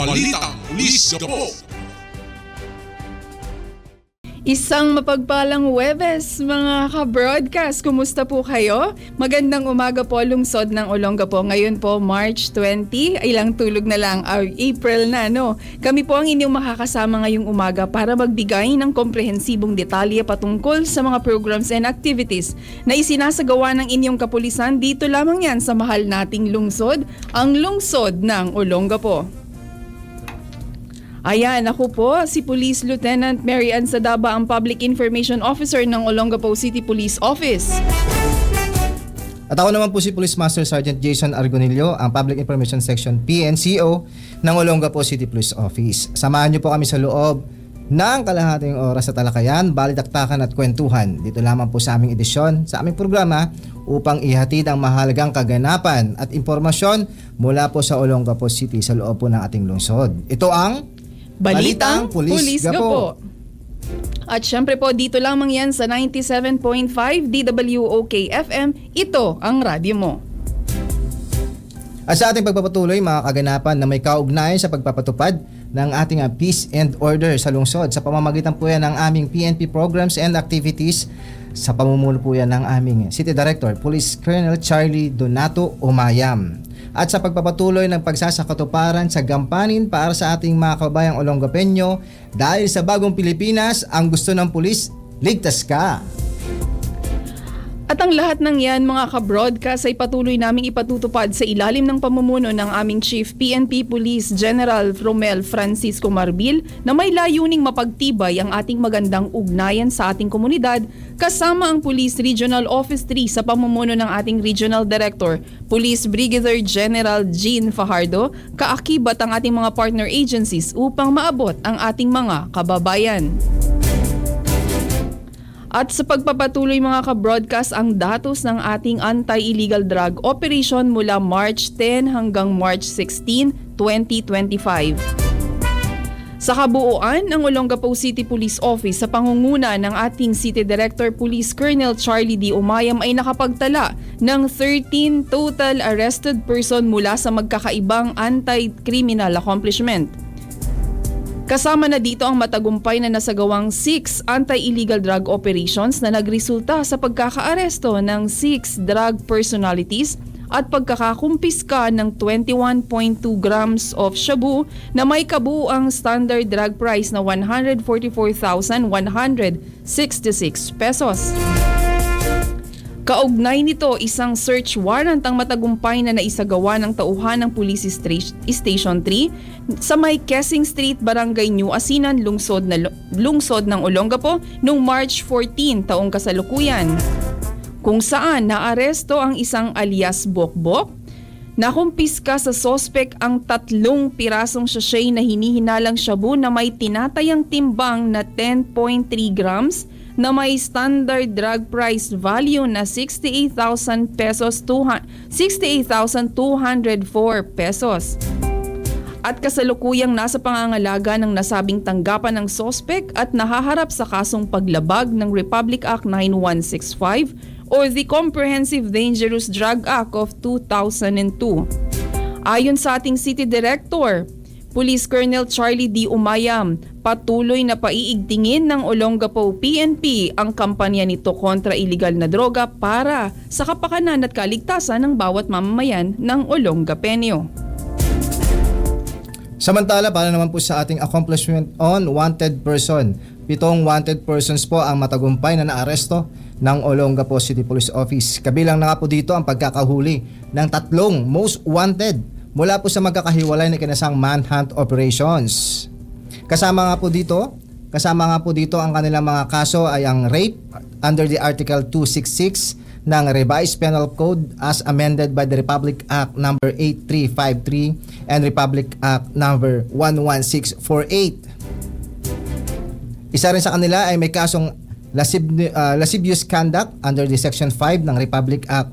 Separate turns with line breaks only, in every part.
Balitang Pulis Gapo.
Isang mapagpalang Huwebes, mga ka-broadcast. Kumusta po kayo? Magandang umaga po, lungsod ng Olongapo. Ngayon po, March 20, ilang tulog na lang, April na, no? Kami po ang inyong makakasama ngayong umaga para magbigay ng komprehensibong detalye patungkol sa mga programs and activities na isinasagawa ng inyong kapulisan. Dito lamang yan sa mahal nating lungsod, ang lungsod ng Olongapo. Ayan, ako po, si Police Lieutenant Mary Ann Sadaba, ang Public Information Officer ng Olongapo City Police Office.
At ako naman po si Police Master Sergeant Jason Argonillo, ang Public Information Section PNCO ng Olongapo City Police Office. Samahan niyo po kami sa loob ng kalahating oras sa talakayan, balitaktakan at kwentuhan. Dito lamang po sa aming edisyon, sa aming programa upang ihatid ang mahalagang kaganapan at impormasyon mula po sa Olongapo City sa loob po ng ating lungsod. Ito ang
Balitang Pulis Gapo. At syempre po, dito lamang yan sa 97.5 DWOK FM. Ito ang radyo mo.
At sa ating pagpapatuloy, mga kaganapan na may kaugnayan sa pagpapatupad ng ating peace and order sa lungsod sa pamamagitan po yan ng aming PNP programs and activities sa pamumuno po yan ng aming City Director, Police Colonel Charlie Donato Umayam. At sa pagpapatuloy ng pagsasakatuparan sa gampanin para sa ating mga kabayang Olongapeño dahil sa bagong Pilipinas, ang gusto ng pulis, ligtas ka.
At ang lahat ng yan, mga ka-broadcast, ay patuloy naming ipatutupad sa ilalim ng pamumuno ng aming Chief PNP Police General Romel Francisco Marbil na may layuning mapagtibay ang ating magandang ugnayan sa ating komunidad kasama ang Police Regional Office 3 sa pamumuno ng ating Regional Director, Police Brigadier General Jean Fajardo, kaakibat ang ating mga partner agencies upang maabot ang ating mga kababayan. At sa pagpapatuloy, mga ka-broadcast, ang datos ng ating anti-illegal drug operation mula March 10 hanggang March 16, 2025. Sa kabuuan, ang Olongapo City Police Office sa pangunguna ng ating City Director Police Colonel Charlie D. Umayam ay nakapagtala ng 13 total arrested person mula sa magkakaibang anti-criminal accomplishment. Kasama na dito ang matagumpay na nasagawang 6 anti-illegal drug operations na nagresulta sa pagkakaaresto ng 6 drug personalities at pagkakakumpiska ng 21.2 grams of shabu na may kabuuang standard drug price na 144,166 pesos. Kaugnay nito, isang search warrant ang matagumpay na naisagawa ng tauhan ng Police Station 3 sa may Quezing Street, Barangay New Asinan, lungsod ng Olongapo noong March 14 taong kasalukuyan, kung saan naaresto ang isang alias Bokbok. Nakumpiska sa sospek ang 3 pirasong sachet na hinihinalang shabu na may tinatayang timbang na 10.3 grams na may standard drug price value na 68,204 pesos. At kasalukuyang nasa pangangalaga ng nasabing tanggapan ng sospek at nahaharap sa kasong paglabag ng Republic Act 9165 or the Comprehensive Dangerous Drug Act of 2002. Ayon sa ating City Director, Police Colonel Charlie D. Umayam, patuloy na paiigtingin ng Olongapo PNP ang kampanya nito kontra iligal na droga para sa kapakanan at kaligtasan ng bawat mamamayan ng Olongapeño.
Samantala, para naman po sa ating accomplishment on wanted person, 7 wanted persons po ang matagumpay na naaresto ng Olongapo City Police Office. Kabilang na nga po dito ang pagkakahuli ng 3 most wanted mula po sa magkakahiwalay na kinasang manhunt operations. Kasama nga po dito ang kanilang mga kaso ay ang rape under the Article 266 ng Revised Penal Code as amended by the Republic Act No. 8353 and Republic Act No. 11648. Isa rin sa kanila ay may kasong lascivious conduct under the Section 5 ng Republic Act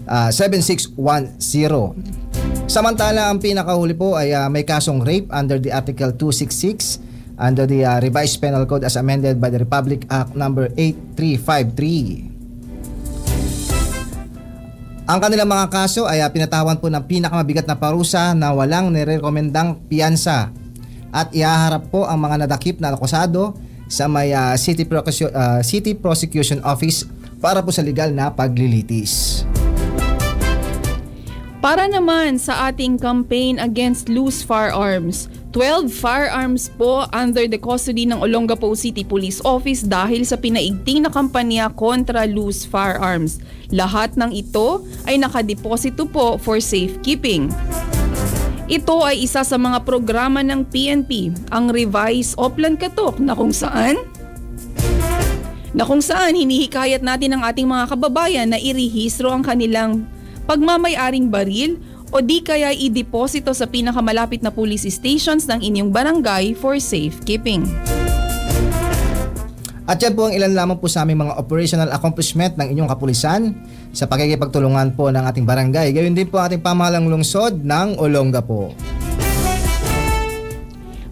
7610. Samantala, ang pinakahuli po ay may kasong rape under the Article 266 under the Revised Penal Code as amended by the Republic Act No. 8353. Ang kanilang mga kaso ay pinatawan po ng pinakamabigat na parusa na walang nirekomendang piyansa at ihaharap po ang mga nadakip na akusado sa may City Prosecution Office para po sa legal na paglilitis.
Para naman sa ating campaign against loose firearms, 12 firearms po under the custody ng Olongapo City Police Office dahil sa pinaigting na kampanya kontra loose firearms. Lahat ng ito ay nakadeposito po for safekeeping. Ito ay isa sa mga programa ng PNP, ang Revise Oplan Katok na kung saan hinihikayat natin ang ating mga kababayan na irehistro ang kanilang pagmamay-aring baril o di kaya ideposito sa pinakamalapit na police stations ng inyong barangay for safekeeping.
At yan po ang ilan lamang po sa aming mga operational accomplishment ng inyong kapulisan sa pakikipagtulungan po ng ating barangay. Gayon din po ang ating pamahalang lungsod ng Olongapo.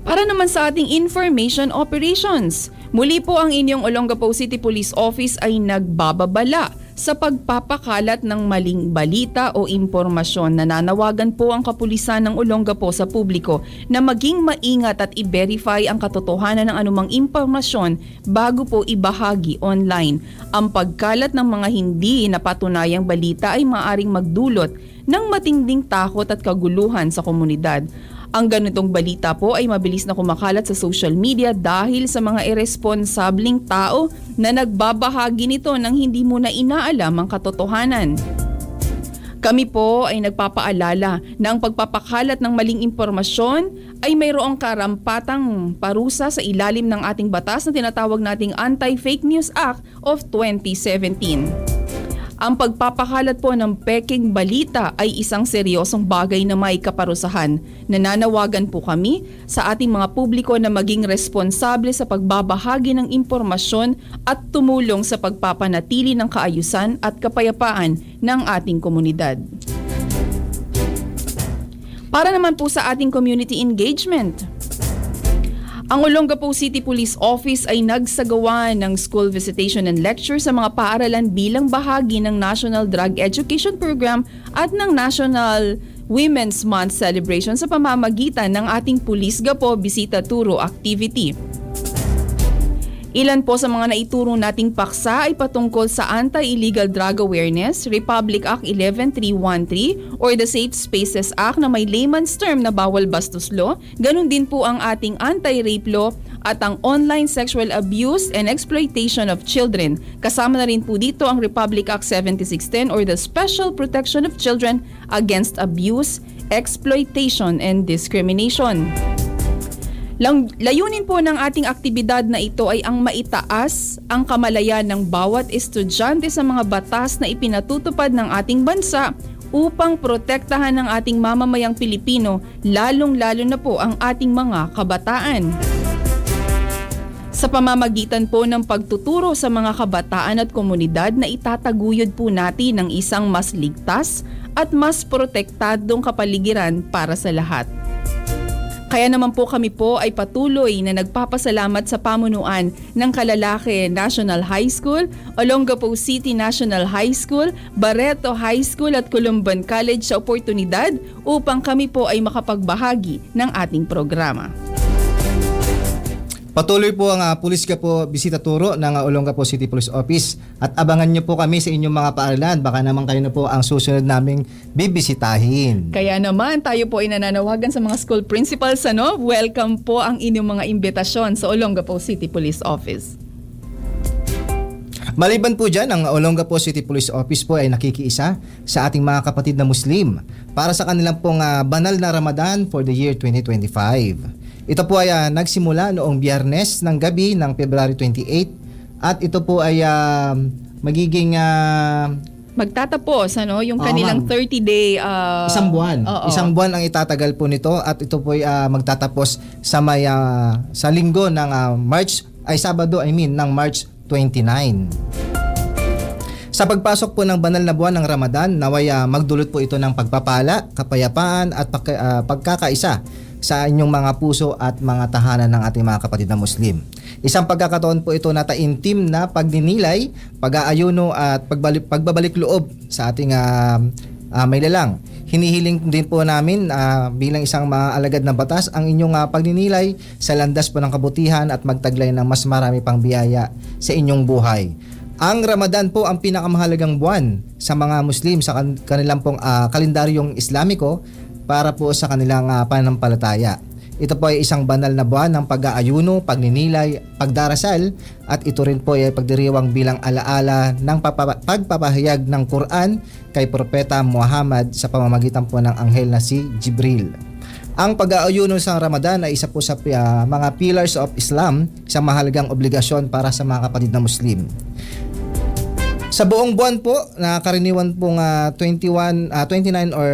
Para naman sa ating information operations, muli po ang inyong Olongapo City Police Office ay nagbababala sa pagpapakalat ng maling balita o impormasyon. Nananawagan po ang kapulisan ng Olongapo sa publiko na maging maingat at i-verify ang katotohanan ng anumang impormasyon bago po ibahagi online. Ang pagkalat ng mga hindi napatunayang balita ay maaaring magdulot ng matinding takot at kaguluhan sa komunidad. Ang ganitong balita po ay mabilis na kumakalat sa social media dahil sa mga irresponsableng tao na nagbabahagi nito nang hindi mo na inaalam ang katotohanan. Kami po ay nagpapaalala na ang pagpapakalat ng maling impormasyon ay mayroong karampatang parusa sa ilalim ng ating batas na tinatawag nating Anti-Fake News Act of 2017. Ang pagpapakalat po ng peking balita ay isang seryosong bagay na may kaparusahan. Nananawagan po kami sa ating mga publiko na maging responsable sa pagbabahagi ng impormasyon at tumulong sa pagpapanatili ng kaayusan at kapayapaan ng ating komunidad. Para naman po sa ating community engagement, ang Olongapo City Police Office ay nagsagawa ng school visitation and lecture sa mga paaralan bilang bahagi ng National Drug Education Program at ng National Women's Month celebration sa pamamagitan ng ating Police Gapo Bisita Turo activity. Ilan po sa mga naituro nating paksa ay patungkol sa Anti-Illegal Drug Awareness, Republic Act 11313 or the Safe Spaces Act na may layman's term na bawal bastos law. Ganun din po ang ating anti-rape law at ang online sexual abuse and exploitation of children. Kasama na rin po dito ang Republic Act 7610 or the Special Protection of Children Against Abuse, Exploitation and Discrimination. Layunin po ng ating aktibidad na ito ay ang maitaas ang kamalayan ng bawat estudyante sa mga batas na ipinatutupad ng ating bansa upang protektahan ng ating mamamayang Pilipino, lalong-lalo na po ang ating mga kabataan. Sa pamamagitan po ng pagtuturo sa mga kabataan at komunidad na itataguyod po natin ng isang mas ligtas at mas protektadong kapaligiran para sa lahat. Kaya naman po kami po ay patuloy na nagpapasalamat sa pamunuan ng Kalalaki National High School, Olongapo City National High School, Barreto High School at Columban College sa oportunidad upang kami po ay makapagbahagi ng ating programa.
Patuloy po ang Pulis Gapo Bisita Turo ng Olongapo City Police Office at abangan niyo po kami sa inyong mga paaralan. Baka naman kayo na po ang susunod naming bibisitahin.
Kaya naman tayo po ay nananawagan sa mga school principals. Welcome po ang inyong mga imbitasyon sa Olongapo City Police Office.
Maliban po dyan, ang Olongapo City Police Office po ay nakikiisa sa ating mga kapatid na Muslim para sa kanilang pong banal na Ramadan for the year 2025. Ito po ay nagsimula noong Biyernes ng gabi ng February 28 at ito po ay magiging
magtatapos yung kanilang 30-day
isang buwan. Isang buwan ang itatagal po nito at ito po ay magtatapos sa sa linggo ng Sabado ng March 29. Sa pagpasok po ng banal na buwan ng Ramadan, naway magdulot po ito ng pagpapala, kapayapaan at pagkakaisa sa inyong mga puso at mga tahanan ng ating mga kapatid na Muslim. Isang pagkakataon po ito na taimtim na pagninilay, pag-aayuno at pagbabalik loob sa ating may lalang. Hinihiling din po namin bilang isang maalagad ng batas ang inyong pagninilay sa landas po ng kabutihan at magtaglay ng mas marami pang biyaya sa inyong buhay. Ang Ramadan po ang pinakamahalagang buwan sa mga Muslim sa kanilang pong kalendaryong Islamiko para po sa kanilang pananampalataya. Ito po ay isang banal na buwan ng pag-aayuno, pagninilay, pagdarasal at ito rin po ay pagdiriwang bilang alaala ng pagpapahayag ng Quran kay Propeta Muhammad sa pamamagitan po ng anghel na si Jibril. Ang pag-aayuno sa Ramadan ay isa po sa mga pillars of Islam, isang mahalagang obligasyon para sa mga kapatid na Muslim. Sa buong buwan po, na karaniwan pong 29 or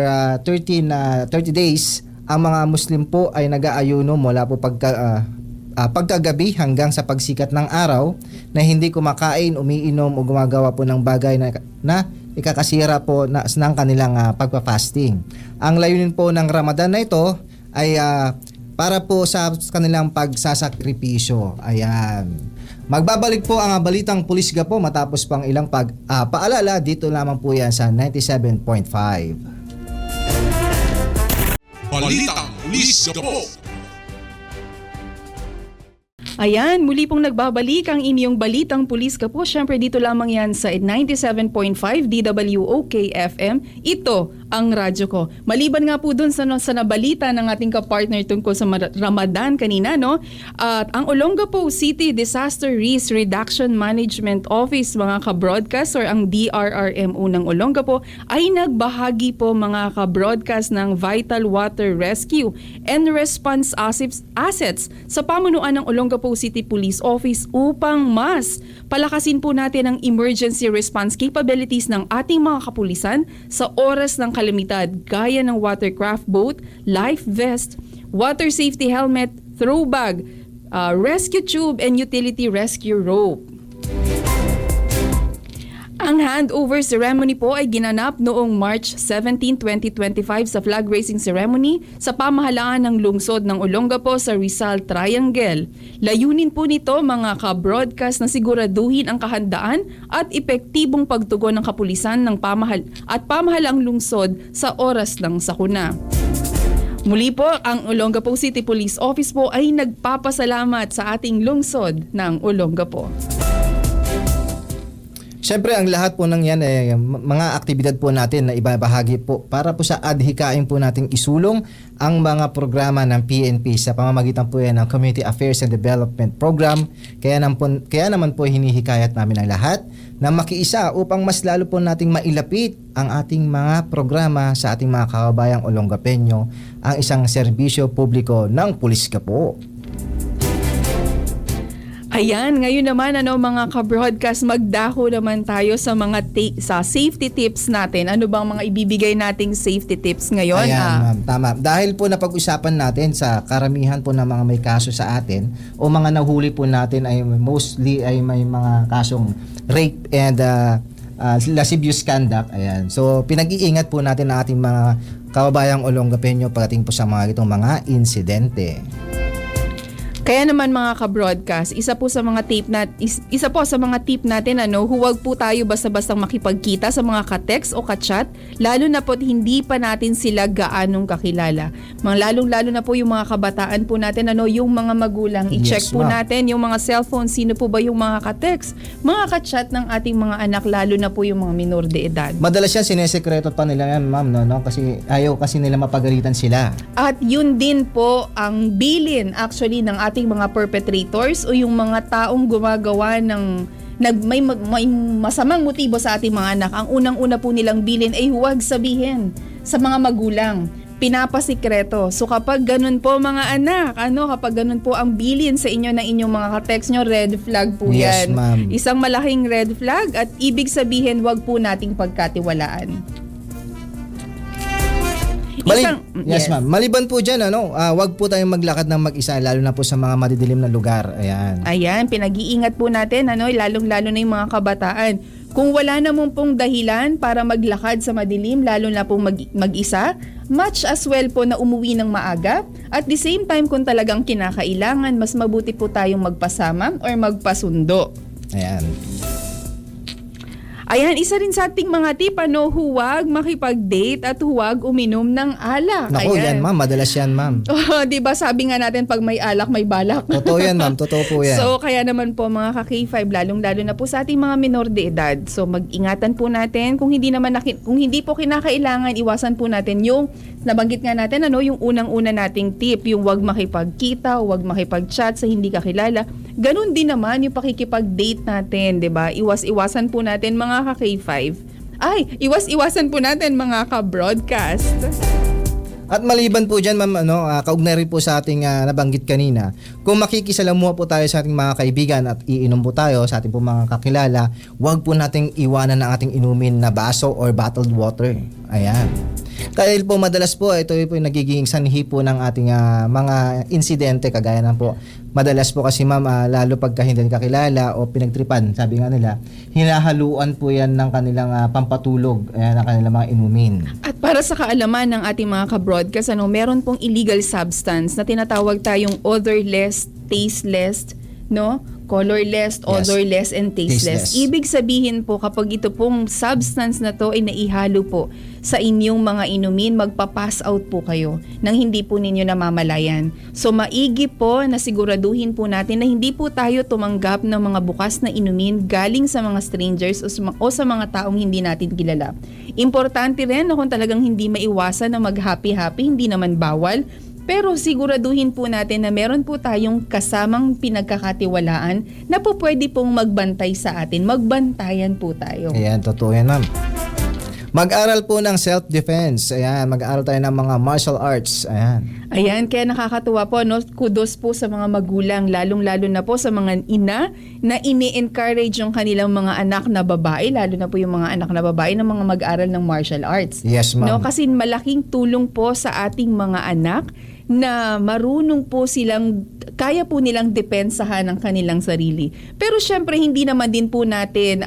30 days, ang mga Muslim po ay nag-aayuno mula po pagkagabi hanggang sa pagsikat ng araw na hindi kumakain, umiinom o gumagawa po ng bagay na ikakasira po ng kanilang pagpa-fasting. Ang layunin po ng Ramadan na ito ay para po sa kanilang pagsasakripisyo. Ayan. Magbabalik po ang balitang Pulis Gapo matapos pang ilang paalala. Dito lamang po yan sa 97.5.
Balitang Pulis Gapo.
Ayan, muli pong nagbabalik ang inyong Balitang Pulis Gapo. Siyempre dito lamang yan sa 97.5 DWOK FM. Ito ang radyo ko. Maliban nga po dun sa nabalita ng ating kapartner tungkol sa Ramadan kanina, no? At ang Olongapo City Disaster Risk Reduction Management Office, mga ka-broadcast or ang DRRMO ng Olongapo, ay nagbahagi po mga ka-broadcast ng Vital Water Rescue and Response Assets sa pamunuan ng Olongapo City Police Office upang mas palakasin po natin ang emergency response capabilities ng ating mga kapulisan sa oras ng kalamidad gaya ng watercraft boat, life vest, water safety helmet, throw bag, rescue tube, and utility rescue rope. Ang handover ceremony po ay ginanap noong March 17, 2025 sa flag raising ceremony sa pamahalaan ng lungsod ng Olongapo sa Rizal Triangle. Layunin po nito mga ka-broadcast na siguraduhin ang kahandaan at epektibong pagtugon ng kapulisan ng pamahalaang lungsod sa oras ng sakuna. Muli po, ang Olongapo City Police Office po ay nagpapasalamat sa ating lungsod ng Olongapo.
Siyempre, ang lahat po ng yan mga aktibidad po natin na ibabahagi po para po sa adhikain po nating isulong ang mga programa ng PNP sa pamamagitan po yan ng Community Affairs and Development Program. Kaya naman po hinihikayat namin ang lahat na makiisa upang mas lalo po nating mailapit ang ating mga programa sa ating mga kababayang Olongapeño, ang isang serbisyo publiko ng Pulis Gapo.
Ayan, ngayon naman mga ka-broadcast, magdako naman tayo sa mga sa safety tips natin. Ano bang mga ibibigay nating safety tips ngayon?
Ayan, ma'am, tama. Dahil po napag-usapan natin sa karamihan po ng mga may kaso sa atin o mga nahuli po natin ay mostly ay may mga kasong rape and lascivious conduct. Ayan. So pinag-iingat po natin ang ating mga kababayang Olongapeño pagdating po sa mga itong mga insidente.
Kaya naman mga ka-broadcast, isa po sa mga tip natin huwag po tayo basta-bastang makipagkita sa mga ka-text o ka-chat, lalo na po hindi pa natin sila gaanong kakilala. Lalong-lalo na po yung mga kabataan po natin, yung mga magulang, i-check po natin yung mga cellphone, sino po ba yung mga ka-text, mga ka-chat ng ating mga anak, lalo na po yung mga minor de edad.
Madalas yan, sinesekreto pa nila yan, ma'am, no? Kasi ayaw kasi nila mapagalitan sila.
At yun din po ang bilin actually ng ating mga perpetrators o yung mga taong gumagawa ng may masamang motibo sa ating mga anak. Ang unang-una po nilang bilin ay huwag sabihin sa mga magulang, pinapasikreto. So kapag ganun po mga anak, kapag ganun po ang bilin sa inyo ng inyong mga ka-text nyo, red flag po
yes,
yan.
Ma'am.
Isang malaking red flag at ibig sabihin huwag po nating pagkatiwalaan.
Yes, ma'am. Maliban po dyan, wag po tayong maglakad ng mag-isa, lalo na po sa mga madidilim na lugar.
Ayan, pinag-iingat po natin, lalong-lalo na yung mga kabataan. Kung wala namang pong dahilan para maglakad sa madilim, lalo na pong mag-isa, much as well po na umuwi ng maaga. At the same time, kung talagang kinakailangan, mas mabuti po tayong magpasama or magpasundo.
Ayan.
Ayan, isa rin sa ating mga tip, huwag makipag-date at huwag uminom ng alak.
Naku, yan ma'am. Madalas yan ma'am.
Oh, 'di ba sabi nga natin pag may alak, may balak.
Totoo yan ma'am. Totoo po yan.
So, kaya naman po mga ka-K5, lalong-lalo na po sa ating mga minor de edad. So, mag-ingatan po natin. Kung hindi po kinakailangan, iwasan po natin yung nabanggit nga natin, yung unang-una nating tip, yung huwag makipagkita, huwag makipag-chat sa hindi kakilala. Ganun din naman yung pakikipag-date natin, 'di ba? Iwas-iwasan po natin mga ka-K5. Iwas-iwasan po natin mga ka-broadcast.
At maliban po dyan, ma'am, kaugnay rin po sa ating nabanggit kanina, kung makikisalamuha po tayo sa ating mga kaibigan at iinom po tayo sa ating po mga kakilala, huwag po nating iwanan ang ating inumin na baso or bottled water. Ayan. Dahil po madalas po, ito po yung nagiging sanhi po ng ating mga insidente, kagaya na po. Madalas po kasi ma'am, lalo pagka hindi kakilala o pinagtripan, sabi nga nila, hinahaluan po yan ng kanilang pampatulog, ng kanilang mga inumin.
At para sa kaalaman ng ating mga ka-broadcast, meron pong illegal substance na tinatawag tayong odorless, tasteless, colorless, odorless, and tasteless. Ibig sabihin po, kapag ito pong substance na to ay naihalo po sa inyong mga inumin, magpa-pass out po kayo nang hindi po ninyo namamalayan. So maigi po na siguraduhin po natin na hindi po tayo tumanggap ng mga bukas na inumin galing sa mga strangers o sa mga taong hindi natin kilala. Importante rin na kung talagang hindi maiwasan na mag-happy-happy, hindi naman bawal, pero siguraduhin po natin na meron po tayong kasamang pinagkakatiwalaan na po pwede pong magbantay sa atin. Magbantayan po tayo.
Ayan, totoo yan ma'am. Mag-aral po ng self-defense. Ayan, mag-aral tayo ng mga martial arts.
Ayan, kaya nakakatuwa po, kudos po sa mga magulang, lalong-lalo na po sa mga ina na ini-encourage yung kanilang mga anak na babae, lalo na po yung mga anak na babae na mga mag-aral ng martial arts.
Yes, ma'am.
Kasi malaking tulong po sa ating mga anak na marunong po silang, kaya po nilang depensahan ang kanilang sarili. Pero syempre, hindi naman din po natin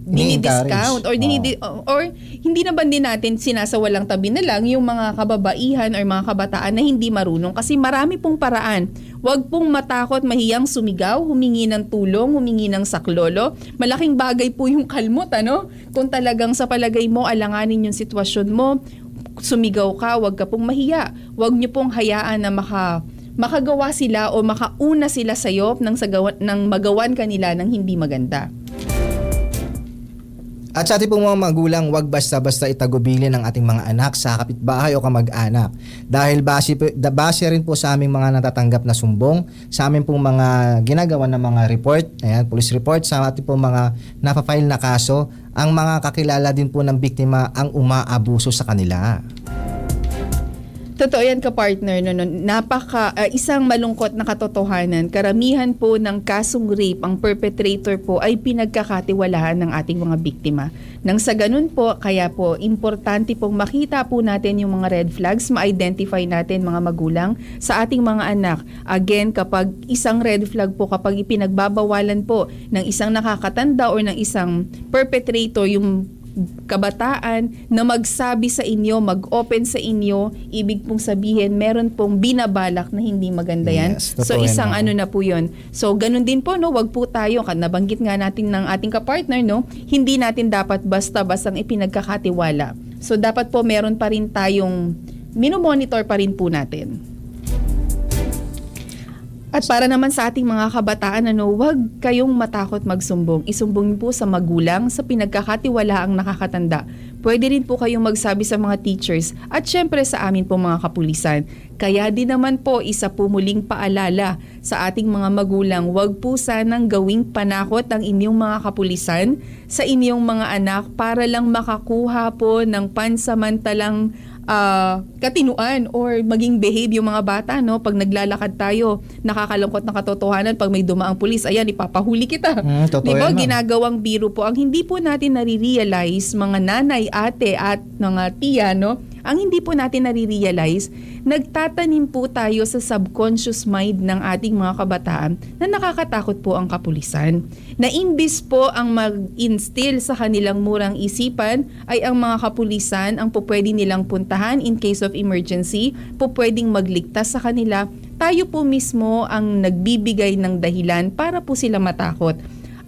dinidiscount or hindi naman din natin sinasawalang tabi na lang yung mga kababaihan or mga kabataan na hindi marunong. Kasi marami pong paraan. Huwag pong matakot, mahiyang sumigaw, humingi ng tulong, humingi ng saklolo. Malaking bagay po yung kalmot, Kung talagang sa palagay mo, alanganin yung sitwasyon mo, sumigaw ka, huwag ka pong mahiya. Huwag niyo pong hayaan na makagawa sila o makauna sila sa iyo nang magawan kanila ng hindi maganda.
At sa ating pong mga magulang, huwag basta-basta itagubilin ang ating mga anak sa kapitbahay o kamag-anak. Dahil base rin po sa aming mga natatanggap na sumbong, sa aming pong mga ginagawa ng mga report, police report, sa ating pong mga napafile na kaso, ang mga kakilala din po ng biktima ang umaabuso sa kanila.
Totoo yan ka-partner. Isang malungkot na katotohanan. Karamihan po ng kasong rape, ang perpetrator po ay pinagkakatiwalaan ng ating mga biktima. Nang sa ganun po, kaya po, importante pong makita po natin yung mga red flags, ma-identify natin mga magulang sa ating mga anak. Again, kapag isang red flag po, kapag ipinagbabawalan po ng isang nakakatanda o ng isang perpetrator, yung kabataan na magsabi sa inyo, mag-open sa inyo, ibig pong sabihin, meron pong binabalak na hindi maganda yan.
Yes,
so isang na po yun. So ganun din po, wag po tayo, nabanggit nga natin ng ating kapartner, hindi natin dapat basta-bastang ipinagkakatiwala. So dapat po meron pa rin tayong, minomonitor pa rin po natin. At para naman sa ating mga kabataan, huwag kayong matakot magsumbong. Isumbong po sa magulang, sa pinagkakatiwalaang nakakatanda. Pwede rin po kayong magsabi sa mga teachers at syempre sa amin po mga kapulisan. Kaya din naman po, isa po muling paalala sa ating mga magulang, huwag po sanang gawing panakot ang inyong mga kapulisan sa inyong mga anak para lang makakuha po ng pansamantalang katinuan or maging behave yung mga bata, pag naglalakad tayo, nakakalungkot na katotohanan, pag may dumaang pulis, ayan, ipapahuli kita. Diba? Ginagawang biro po. Ang hindi po natin nare-realize, mga nanay, ate at mga tiya, ang hindi po natin nare-realize, nagtatanim po tayo sa subconscious mind ng ating mga kabataan na nakakatakot po ang kapulisan. Na imbis po ang mag-instill sa kanilang murang isipan ay ang mga kapulisan ang po pwede nilang puntahan in case of emergency, po pwedeng magligtas sa kanila, tayo po mismo ang nagbibigay ng dahilan para po sila matakot.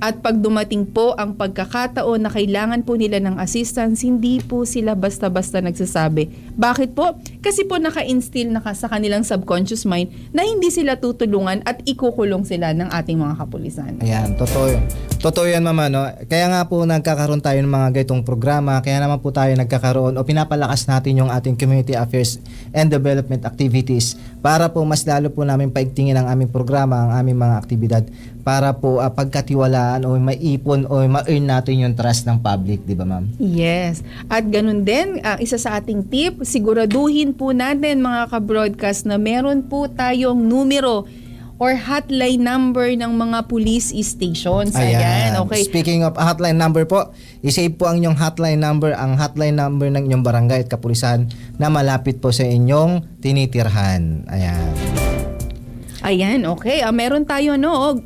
At pag dumating po ang pagkakataon na kailangan po nila ng assistance, hindi po sila basta-basta nagsasabi. Bakit po? Kasi po naka-instill sa kanilang subconscious mind na hindi sila tutulungan at ikukulong sila ng ating mga kapulisan.
Ayan, totoo yun. Totoo yan, mama, no? Kaya nga po nagkakaroon tayo ng mga ganitong programa, kaya naman po tayo nagkakaroon o pinapalakas natin yung ating community affairs and development activities para po mas lalo po namin paigtingin ang aming programa, ang aming mga aktibidad para po pagkatiwalaan o maipon o ma-earn natin yung trust ng public, di ba, ma'am?
Yes. At ganun din, isa sa ating tip, siguraduhin po natin mga ka-broadcast na meron po tayong numero or hotline number ng mga police stations. Ayan, okay.
Speaking of hotline number po, isave po ang inyong hotline number, ang hotline number ng inyong barangay at kapulisan na malapit po sa inyong tinitirhan. Ayan.
Ayan, okay. Meron tayo, no?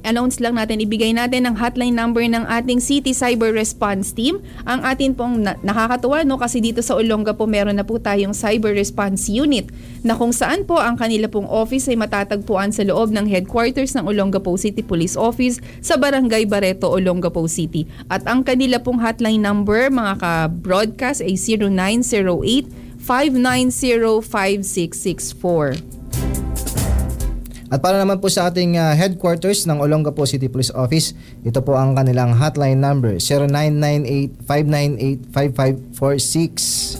Announce lang natin, ibigay natin ang hotline number ng ating City Cyber Response Team. Ang atin pong nakakatuwa, no? Kasi dito sa Olonga po, meron na po tayong Cyber Response Unit na kung saan po ang kanila pong office ay matatagpuan sa loob ng headquarters ng Olongapo City Police Office sa Barangay Barreto, Olongapo City. At ang kanila pong hotline number, mga ka-broadcast, ay 0908-590-5664.
At para naman po sa ating headquarters ng Olongapo City Police Office, ito po ang kanilang hotline number, 0998-598-5546.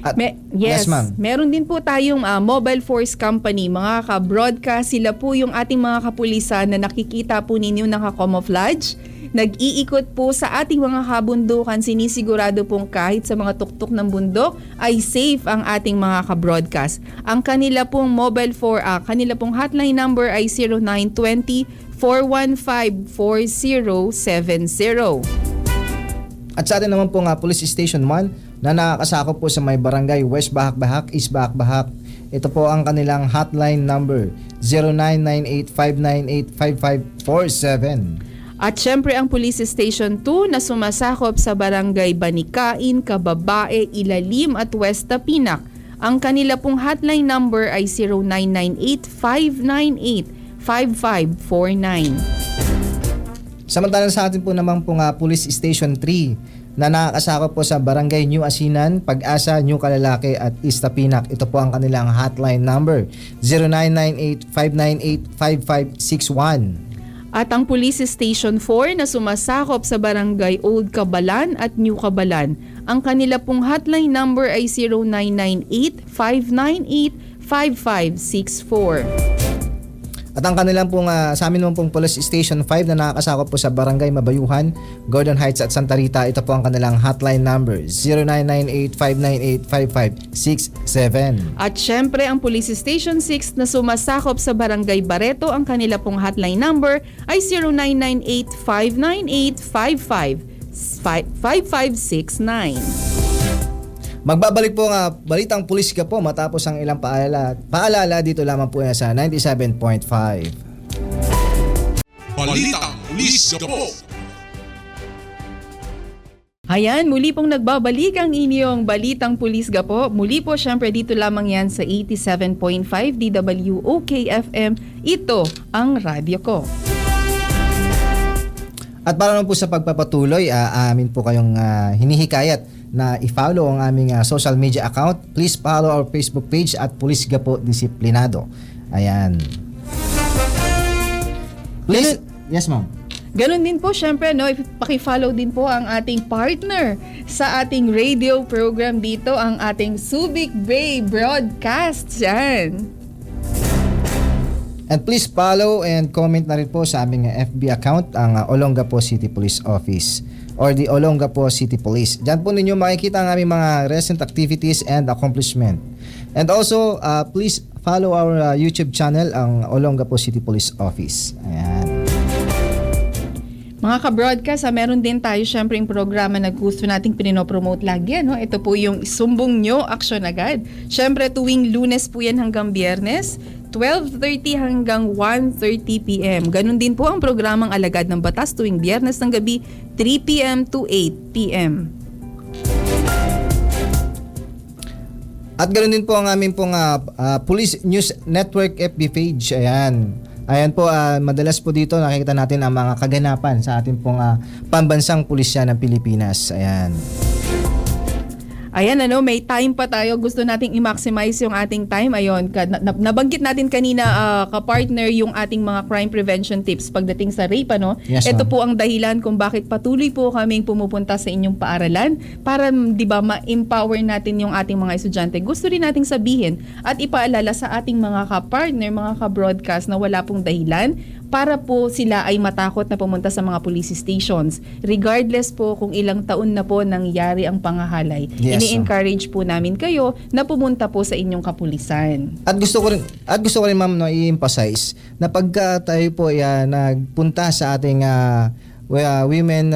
At, yes, ma'am.
Meron din po tayong mobile force company, mga ka-broadcast. Sila po yung ating mga kapulisan na nakikita po ninyo naka-camouflage. Nag-iikot po sa ating mga kabundukan, sinisigurado pong kahit sa mga tuktok ng bundok ay safe ang ating mga ka-broadcast. Ang kanila pong kanila pong hotline number ay 0920-415-4070.
At sa atin naman po Police Station 1 na nakakasakop po sa may barangay West Bahak-Bahak, East Bahak-Bahak. Ito po ang kanilang hotline number, 0998-598-5547.
At syempre ang Police Station 2 na sumasakop sa Barangay Banikain, Kababae, Ilalim at West Tapinak. Ang kanila pong hotline number ay 0998-598-5549.
Samantalang sa atin po naman pong Police Station 3 na nakakasakop po sa Barangay New Asinan, Pag-asa, New Kalalaki at East Tapinak. Ito po ang kanilang hotline number, 0998-598-5561.
At ang Police Station 4 na sumasakop sa Barangay Old Cabalan at New Cabalan. Ang kanila pong hotline number ay 0998-598-5564.
At ang kanilang pong sa amin naman pong Police Station 5 na nakakasakop po sa Barangay Mabayuhan, Gordon Heights at Santa Rita. Ito po ang kanilang hotline number, 0998-598-5567.
At syempre ang Police Station 6 na sumasakop sa Barangay Barreto, ang kanila pong hotline number ay 0998-598-5569.
Magbabalik po Balitang Pulis ka po matapos ang ilang paalala dito lamang po yan sa 97.5.
Balitang Pulis ka po.
Ayan, muli pong nagbabalik ang inyong Balitang Pulis ka po. Muli po syempre dito lamang yan sa 87.5 DWOK FM. Ito ang radyo ko.
At para naman po sa pagpapatuloy, amin po kayong hinihikayat na i-follow ang aming social media account. Please follow our Facebook page at Pulis Gapo Disiplinado. Ayan. Please, yes ma'am.
Ganun din po, syempre, no, paki-follow din po ang ating partner sa ating radio program dito, ang ating Subic Bay Broadcast. Yan.
And please follow and comment na rin po sa aming FB account, ang Olongapo City Police Office or the Olongapo City Police. Diyan po ninyo makikita ang aming mga recent activities and accomplishment. And also, please follow our YouTube channel, ang Olongapo City Police Office. Ayan.
Mga ka-broadcast, meron din tayo syempre yung programa na gusto nating pininopromote lagi. No? Ito po yung Sumbong Nyo, Aksyon Agad. Syempre tuwing Lunes po yan hanggang Biyernes, 12:30 hanggang 1:30 p.m. Ganun din po ang programang Alagad ng Batas tuwing Biyernes ng gabi, 3 p.m. to 8 p.m.
At ganoon din po ang aming pong Police News Network FB page. Ayan po, madalas po dito nakikita natin ang mga kaganapan sa ating pong pambansang pulisya ng Pilipinas.
Ayan, may time pa tayo. Gusto nating i-maximize yung ating time. Ayun, nabanggit natin kanina, ka-partner, yung ating mga crime prevention tips pagdating sa rape,
Yes,
Ito
ma'am.
po ang dahilan kung bakit patuloy po kaming pumupunta sa inyong paaralan para, di ba, ma-empower natin yung ating mga estudyante. Gusto rin nating sabihin at ipaalala sa ating mga ka-partner, mga ka-broadcast na wala pong dahilan para po sila ay matakot na pumunta sa mga police stations. Regardless po kung ilang taon na po nangyari ang pangahalay.
Yes,
Ini-encourage po namin kayo na pumunta po sa inyong kapulisan.
At gusto ko rin ma'am i-emphasize na pagka tayo po nagpunta sa ating Women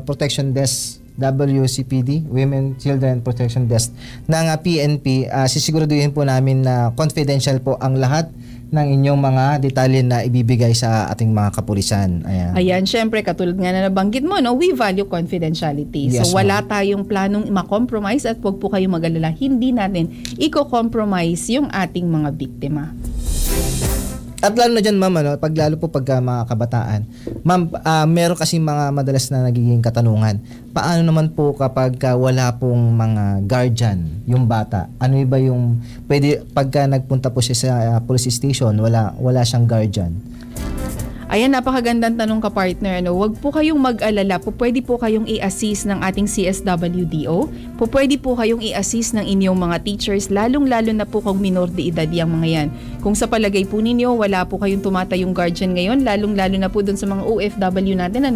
Protection Desk, WCPD, Women Children Protection Desk ng PNP, sisiguraduhin po namin na confidential po ang lahat ng inyong mga detalye na ibibigay sa ating mga kapulisan.
Ayan, syempre katulad nga na nabanggit mo, we value confidentiality.
Yes,
so wala tayong planong ma-compromise at huwag po kayong mag-alala. Hindi natin i-compromise yung ating mga biktima.
At lalo na dyan, ma'am, lalo po pag mga kabataan, ma'am, meron kasi mga madalas na nagiging katanungan. Paano naman po kapag wala pong mga guardian yung bata? Ano ba yung pwede pagka nagpunta po siya sa police station, wala siyang guardian?
Ayan, napakagandang tanong ka-partner. Huwag po kayong mag-alala. Pwede po kayong i-assist ng ating CSWDO. Pwede po kayong i-assist ng inyong mga teachers, lalong-lalo na po kung minor de edad yung mga yan. Kung sa palagay po ninyo, wala po kayong tumatayong guardian ngayon, lalong-lalo na po dun sa mga OFW natin,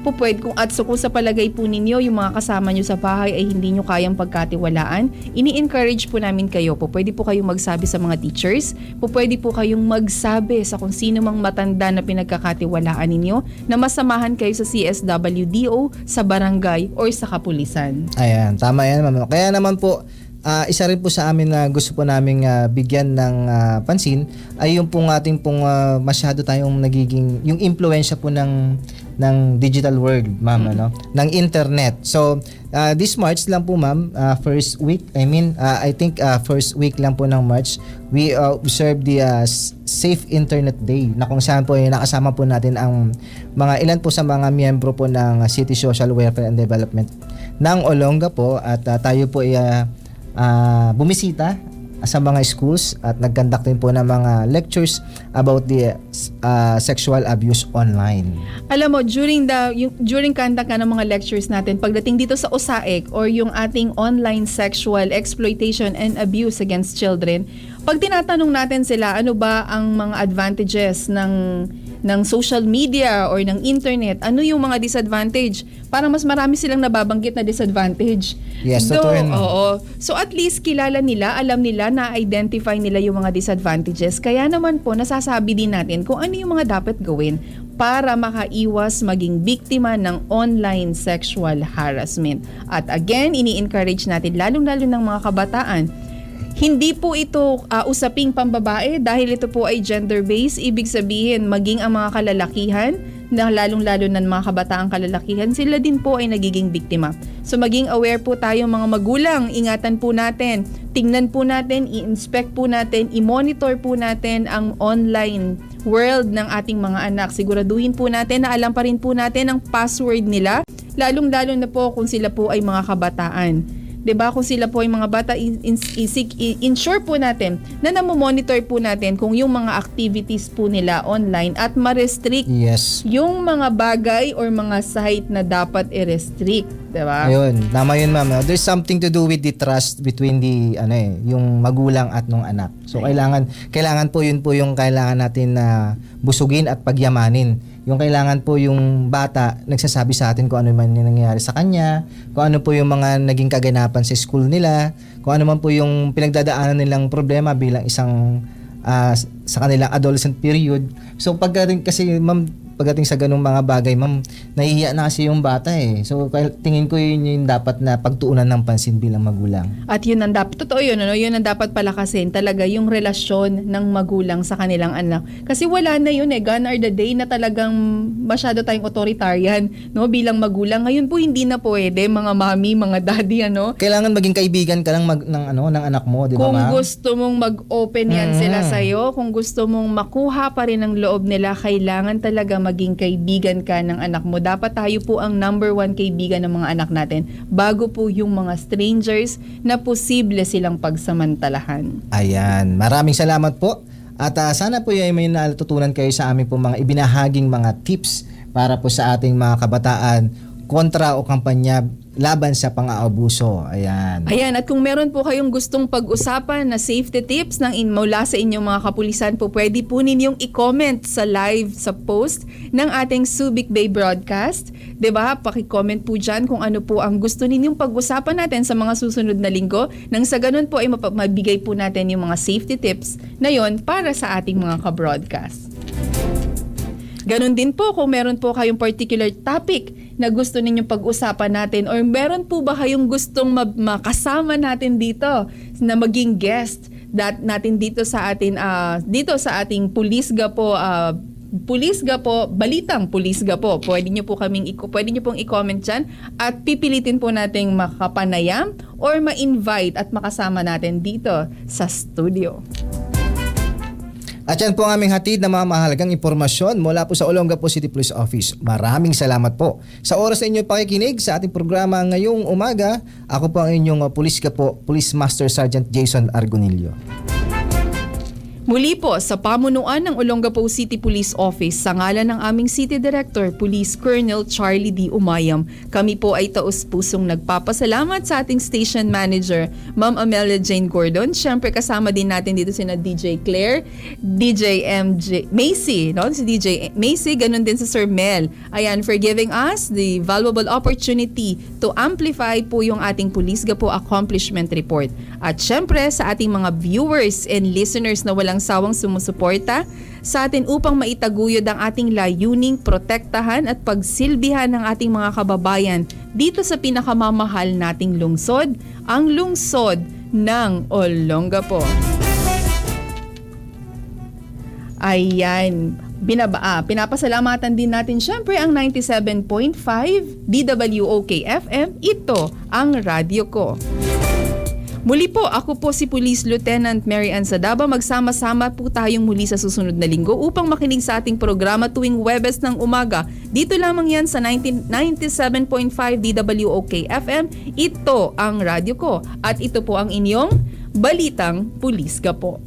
pwede kung sa palagay po ninyo, yung mga kasama nyo sa bahay ay hindi nyo kayang pagkatiwalaan, ini-encourage po namin kayo. Pwede po kayong magsabi sa mga teachers, pwede po kayong magsabi sa kung sino mang matanda na pinagkakatiwalaan ninyo na masamahan kayo sa CSWDO, sa barangay, or sa kapulisan.
Ayan, tama yan, ma'am. Kaya naman po, isa rin po sa amin na gusto po naming bigyan ng pansin ay yung pong ating pong masyado tayong nagiging yung impluwensya po ng digital world, ma'am, ng internet. So this March lang po, ma'am, first week, I think first week lang po ng March, we observe the Safe Internet Day, na kung saan po nakasama po natin ang mga ilan po sa mga miyembro po ng City Social Welfare and Development ng Olonga po, at tayo po ay bumisita sa mga schools at nag-conduct din po ng mga lectures about the sexual abuse online.
Alam mo, during conduct ng mga lectures natin, pagdating dito sa OSAEC or yung ating online sexual exploitation and abuse against children, pag tinatanong natin sila ano ba ang mga advantages ng social media or ng internet, ano yung mga disadvantage? Parang mas marami silang nababanggit na disadvantage.
Yes, totoo yun.
Oo. So at least kilala nila, alam nila, na-identify nila yung mga disadvantages. Kaya naman po, nasasabi din natin kung ano yung mga dapat gawin para makaiwas maging biktima ng online sexual harassment. At again, ini-encourage natin lalong-lalo ng mga kabataan, hindi po ito usaping pambabae dahil ito po ay gender-based. Ibig sabihin, maging ang mga kalalakihan, na lalong-lalo ng mga kabataang kalalakihan, sila din po ay nagiging biktima. So maging aware po tayo mga magulang, ingatan po natin, tingnan po natin, i-inspect po natin, i-monitor po natin ang online world ng ating mga anak. Siguraduhin po natin na alam pa rin po natin ang password nila, lalong-lalo na po kung sila po ay mga kabataan. 'Di ba? Kung sila po ay mga bata, ensure po natin na namo-monitor po natin kung yung mga activities po nila online at ma-restrict yung mga bagay or mga site na dapat i-restrict, 'di ba?
Ayun, tama yun, ma'am. There's something to do with the trust between the yung magulang at nung anak. So kailangan po yun po yung kailangan natin na busugin at pagyamanin. Yung kailangan po yung bata nagsasabi sa atin kung ano man yung nangyayari sa kanya, kung ano po yung mga naging kaganapan sa school nila, kung ano man po yung pinagdadaanan nilang problema bilang isang sa kanilang adolescent period. So kasi ma'am, pagdating sa ganung mga bagay, ma'am, nahihiya na kasi yung bata eh. So tingin ko yun yung dapat na pagtuunan ng pansin bilang magulang.
At yun ang dapat, totoo yun, ano? Yun ang dapat palakasin talaga, yung relasyon ng magulang sa kanilang anak. Kasi wala na yun eh, gone are the day na talagang masyado tayong authoritarian, no? Bilang magulang. Ngayon po hindi na pwede, mga mami, mga daddy, ano?
Kailangan maging kaibigan ka lang ng anak mo, di ba,
Kung
ma'am?
gusto mong mag-open yan sila sa'yo, kung gusto mong makuha pa rin ang loob nila, kailangan talaga maging kaibigan ka ng anak mo. Dapat tayo po ang number one kaibigan ng mga anak natin bago po yung mga strangers na posible silang pagsamantalahan.
Ayan, maraming salamat po. At sana po ay may natutunan kayo sa aming po mga ibinahaging mga tips para po sa ating mga kabataan kontra o kampanya laban sa pang-aabuso. Ayan.
Ayan, at kung meron po kayong gustong pag-usapan na safety tips mula sa inyong mga kapulisan po, pwede po ninyong i-comment sa live sa post ng ating Subic Bay broadcast. 'Di ba? Paki-comment po dyan kung ano po ang gusto ninyong pag-usapan natin sa mga susunod na linggo. Nang sa ganun po ay mabigay po natin yung mga safety tips na yon para sa ating mga ka-broadcast. Ganon din po kung meron po kayong particular topic na gusto ninyong pag-usapan natin or meron po ba kayong gustong makasama natin dito na maging guest natin dito sa atin ating Pulisga po Balitang Pulisga po. Pwede niyo pong i-comment diyan at pipilitin po nating makapanayam or ma-invite at makasama natin dito sa studio.
At yan po ang aming hatid na mga mahalagang impormasyon mula po sa Olongapo City Police Office. Maraming salamat po sa oras na inyong pakikinig sa ating programa ngayong umaga. Ako po ang inyong Police Master Sergeant Jason Argonillo.
Muli po sa pamunuan ng Olongapo City Police Office sa ngalan ng aming City Director, Police Colonel Charlie D. Umayam, kami po ay taus-pusong nagpapasalamat sa ating Station Manager, Ma'am Amelia Jane Gordon. Siyempre kasama din natin dito sina DJ Claire, DJ MJ Macy, no? Si DJ Macy, ganun din si Sir Mel. Ayan, for giving us the valuable opportunity to amplify po yung ating Pulisga po Accomplishment Report. At siyempre sa ating mga viewers and listeners na walang sawang sumusuporta sa atin upang maitaguyod ang ating layuning protektahan at pagsilbihan ng ating mga kababayan dito sa pinakamamahal nating lungsod, ang lungsod ng Olongapo. Ayan, pinapasalamatan din natin syempre ang 97.5 DWOK FM. Ito ang radyo ko. Muli po, ako po si Police Lieutenant Mary Ann Sadaba. Magsama-sama po tayong muli sa susunod na linggo upang makinig sa ating programa tuwing Huwebes ng umaga. Dito lamang yan sa 97.5 DWOK FM. Ito ang radyo ko at ito po ang inyong Balitang Pulisga po.